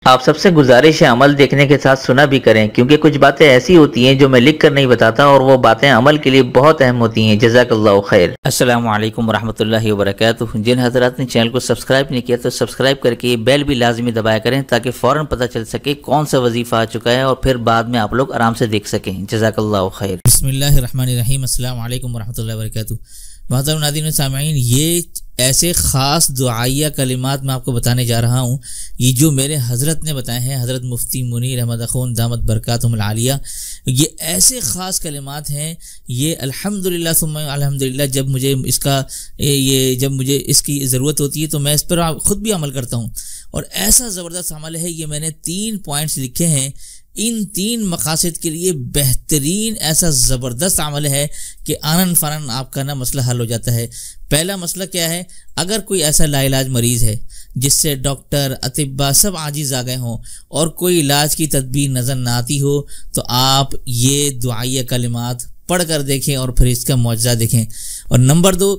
आप सबसे गुजारिश है अमल देखने के साथ सुना भी करें, क्योंकि कुछ बातें ऐसी होती हैं जो मैं लिख कर नहीं बताता और वो बातें अमल के लिए बहुत अहम होती हैं। जज़ाकल्लाहु खैर। अस्सलामु अलैकुम रहमतुल्लाहि व बरकातुहू। जिन हजरात ने चैनल को सब्सक्राइब नहीं किया तो सब्सक्राइब करके बेल भी लाजमी दबाया करें, ताकि फ़ौरन पता चल सके कौन सा वजीफ़ा आ चुका है और फिर बाद में आप लोग आराम से देख सकें। जज़ाकल्लाहु खैर। बिस्मिल्लाहिर्रहमानिर्रहीम। अस्सलामु अलैकुम रहमतुल्लाहि व बरकातुहू। मोहतरम नाज़रीन सामीन, ये ऐसे ख़ास दुआइया कलिमात मैं आपको बताने जा रहा हूँ, ये जो मेरे हज़रत ने बताए हैं, हज़रत मुफ्ती मुनीर अहमद अख़ून दामत बरकातुहुल आलिया। ये ऐसे ख़ास कलिमात हैं, ये अल्हम्दुलिल्लाह सुम्मा अल्हम्दुलिल्लाह, जब मुझे इसकी ज़रूरत होती है तो मैं इस पर ख़ुद भी अमल करता हूँ। और ऐसा ज़बरदस्त अमल है, ये मैंने 3 पॉइंट्स लिखे हैं। इन 3 मकासद के लिए बेहतरीन ऐसा ज़बरदस्त अमल है कि आनन फ़रन आपका ना मसला हल हो जाता है। पहला मसला क्या है? अगर कोई ऐसा लाइलाज मरीज़ है जिससे डॉक्टर अतिब्बा सब आजिज़ आ गए हों और कोई इलाज की तदबीर नज़र ना आती हो, तो आप ये दुआइया कलिमात पढ़ कर देखें और फिर इसका मौजज़ा देखें। और नंबर 2,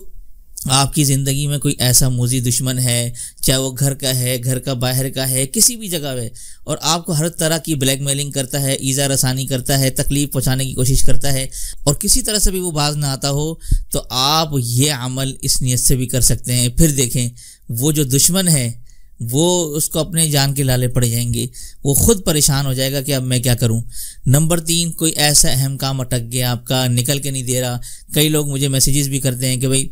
आपकी ज़िंदगी में कोई ऐसा मूज़ी दुश्मन है, चाहे वो घर का है, घर का बाहर का है, किसी भी जगह है, और आपको हर तरह की ब्लैकमेलिंग करता है, ईज़ा रसानी करता है, तकलीफ़ पहुंचाने की कोशिश करता है, और किसी तरह से भी वो बाज ना आता हो, तो आप ये अमल इस नीयत से भी कर सकते हैं। फिर देखें, वो जो दुश्मन है वो उसको अपने जान के लाले पड़ जाएंगे, वो खुद परेशान हो जाएगा कि अब मैं क्या करूं। नंबर 3, कोई ऐसा अहम काम अटक गया आपका, निकल के नहीं दे रहा। कई लोग मुझे मैसेजेस भी करते हैं कि भाई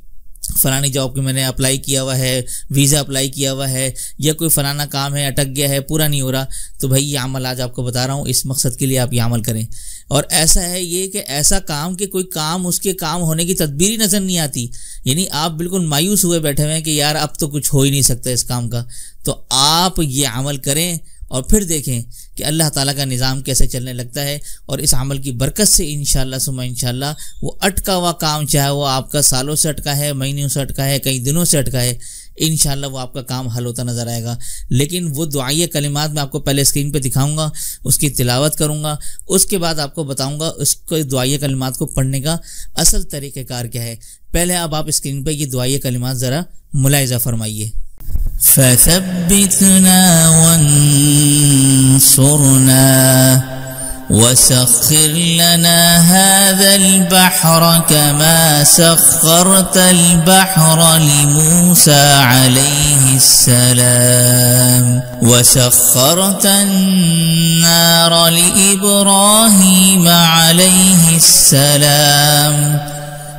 फ़लानी जॉब की मैंने अप्लाई किया हुआ है, वीज़ा अप्लाई किया हुआ है, या कोई फ़लाना काम है अटक गया है, पूरा नहीं हो रहा। तो भाई ये अमल आज आपको बता रहा हूँ, इस मकसद के लिए आप ये अमल करें। और ऐसा है ये कि ऐसा काम कि कोई काम उसके काम होने की तदबीर ही नज़र नहीं आती, यानी आप बिल्कुल मायूस हुए बैठे हुए हैं कि यार अब तो कुछ हो ही नहीं सकता इस काम का, तो आप ये अमल करें और फिर देखें कि अल्लाह ताला का निज़ाम कैसे चलने लगता है। और इस अमल की बरकत से इंशाअल्लाह सुम्मा इंशाअल्लाह वो अटका हुआ काम, चाहे वो आपका सालों से अटका है, महीनों से अटका है, कई दिनों से अटका है, इंशाअल्लाह वो आपका काम हल होता नज़र आएगा। लेकिन वो दुआइया कलिमात मैं आपको पहले स्क्रीन पे दिखाऊंगा, उसकी तिलावत करूंगा, उसके बाद आपको बताऊंगा उसको दुआइया कलिमात को पढ़ने का असल तरीक़ेकार क्या है। पहले अब आप स्क्रीन पर ये दुआइया कलिमात ज़रा मुलाहिज़ा फरमाइए। फसब्बितना वंसुरना वसख्खिर लना हाज़ल बहर कमा सख्खरतल बहर लिमूसा अलैहिस्सलाम वसख्खरतन नार लिइब्राहीम अलैहिस्सलाम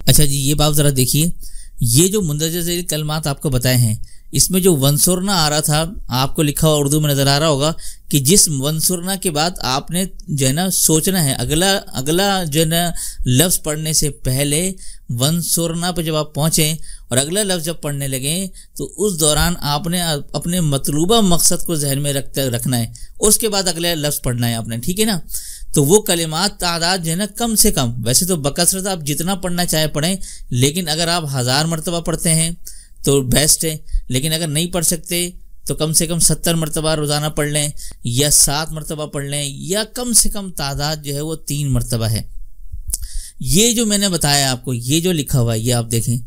अच्छा जी, ये बात ज़रा देखिए, ये जो मुंदरजा ज़ेल कलमात आपको बताए हैं, इसमें जो वंसुरना आ रहा था आपको लिखा हुआ उर्दू में नज़र आ रहा होगा कि जिस वंसुरना के बाद आपने जो है ना सोचना है, अगला जो है ना लफ्ज़ पढ़ने से पहले वंसुरना पर जब आप पहुँचें और अगला लफ्ज़ जब पढ़ने लगें तो उस दौरान आपने अपने मतलूबा मकसद को जहन में रखना है, उसके बाद अगला लफ्ज़ पढ़ना है आपने, ठीक है ना। तो वो कलिमात तादाद जो है ना कम से कम, वैसे तो बकसरत आप जितना पढ़ना चाहे पढ़ें, लेकिन अगर आप 1000 मरतबा पढ़ते हैं तो बेस्ट है, लेकिन अगर नहीं पढ़ सकते तो कम से कम 70 मरतबा रोज़ाना पढ़ लें, या 7 मरतबा पढ़ लें, या कम से कम तादाद जो है वो 3 मरतबा है। ये जो मैंने बताया आपको, ये जो लिखा हुआ है, ये आप देखें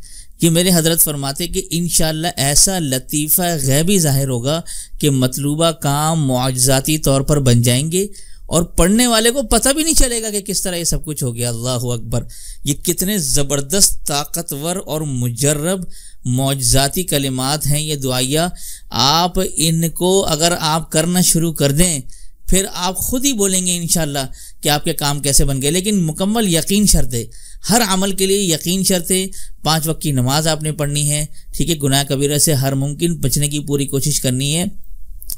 कि मेरे हजरत फरमाते कि इंशाअल्लाह ऐसा लतीफ़ा गैबी ज़ाहिर होगा कि मतलूबा काम मुआजिज़ाती तौर पर बन जाएंगे और पढ़ने वाले को पता भी नहीं चलेगा कि किस तरह ये सब कुछ हो गया। अल्लाहु अकबर, ये कितने ज़बरदस्त ताकतवर और मुजर्रब मौजज़ाती कलिमात हैं ये दुआइया। आप इनको अगर आप करना शुरू कर दें, फिर आप खुद ही बोलेंगे इंशाअल्लाह कि आपके काम कैसे बन गए, लेकिन मुकम्मल यकीन शर्त है, हर अमल के लिए यकीन शर्त है। 5 वक्त की नमाज आपने पढ़नी है, ठीक है, गुनाह कबीरा से हर मुमकिन बचने की पूरी कोशिश करनी है।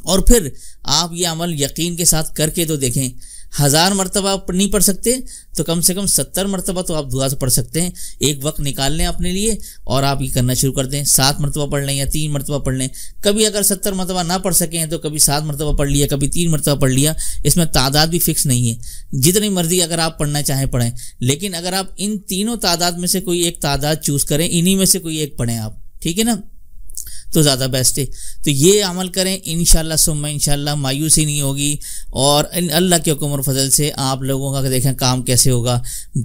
और फिर आप ये अमल यकीन के साथ करके तो देखें। 1000 मरतबा आप नहीं पढ़ सकते तो कम से कम 70 मरतबा तो आप दुआ से पढ़ सकते हैं। एक वक्त निकाल लें अपने लिए और आप ये करना शुरू कर दें। 7 मरतबा पढ़ लें या 3 मरतबा पढ़ लें। कभी अगर 70 मरतबा ना पढ़ सकें तो कभी 7 मरतबा पढ़ लिया, कभी 3 मरतबा पढ़ लिया। इसमें तादाद भी फिक्स नहीं है, जितनी मर्जी अगर आप पढ़ना चाहें पढ़ें, लेकिन अगर आप इन तीनों तादाद में से कोई एक तादाद चूज करें, इन्हीं में से कोई एक पढ़ें आप, ठीक है ना, तो ज़्यादा बेस्ट है। तो ये अमल करें, इंशाल्लाह सुम्मा इंशाल्लाह मायूसी नहीं होगी। और अल्लाह के हुक्म और फजल से आप लोगों का देखें काम कैसे होगा।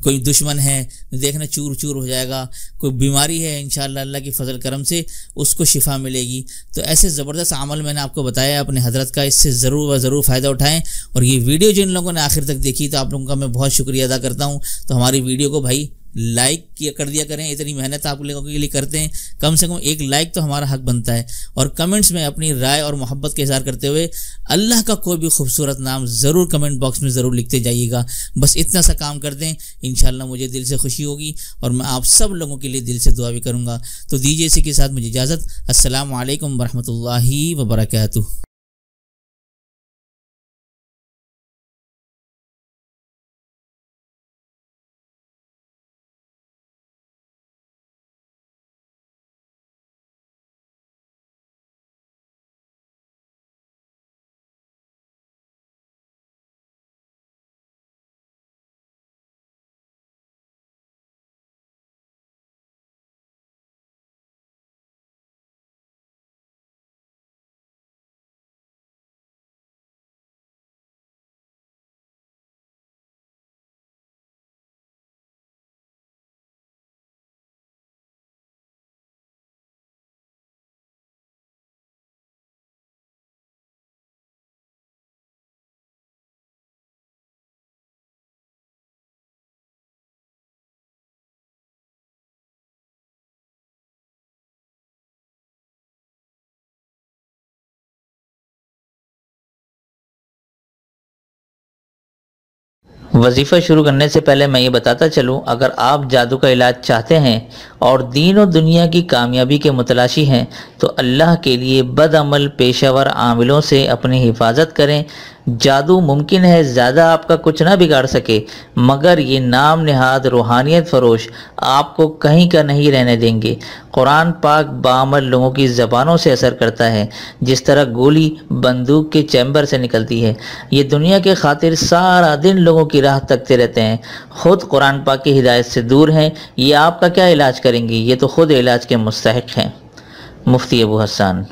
कोई दुश्मन है देखना चूर चूर हो जाएगा, कोई बीमारी है इंशाल्लाह अल्लाह की फजल करम से उसको शिफा मिलेगी। तो ऐसे ज़बरदस्त अमल मैंने आपको बताया अपने हजरत का, इससे ज़रूर व ज़रूर फ़ायदा उठाएँ। और ये वीडियो जिन लोगों ने आखिर तक देखी तो आप लोगों का मैं बहुत शुक्रिया अदा करता हूँ। तो हमारी वीडियो को भाई लाइक कर दिया करें, इतनी मेहनत आप लोगों के लिए करते हैं, कम से कम एक लाइक तो हमारा हक बनता है। और कमेंट्स में अपनी राय और मोहब्बत का इज़हार करते हुए अल्लाह का कोई भी खूबसूरत नाम ज़रूर कमेंट बॉक्स में ज़रूर लिखते जाइएगा। बस इतना सा काम कर दें, इंशाल्लाह मुझे दिल से खुशी होगी और मैं आप सब लोगों के लिए दिल से दुआ भी करूँगा। तो दीजिए इसी के साथ मुझे इजाज़त। अस्सलामु अलैकुम वरहमतुल्लाहि वबरकातुहू। वजीफ़ा शुरू करने से पहले मैं ये बताता चलूँ, अगर आप जादू का इलाज चाहते हैं और दीन और दुनिया की कामयाबी के मुतलाशी हैं तो अल्लाह के लिए बदअमल पेशावर आमिलों से अपनी हिफाजत करें। जादू मुमकिन है ज़्यादा आपका कुछ ना बिगाड़ सके, मगर ये नाम निहाद रूहानियत फरोश आपको कहीं का नहीं रहने देंगे। कुरान पाक बामल लोगों की ज़बानों से असर करता है, जिस तरह गोली बंदूक के चैम्बर से निकलती है। ये दुनिया के खातिर सारा दिन लोगों की राह तकते रहते हैं, खुद कुरान पाक की हिदायत से दूर हैं। ये आपका क्या इलाज करेंगे, ये तो खुद इलाज के मुस्तहिक हैं। मुफ्ती अबू हसन।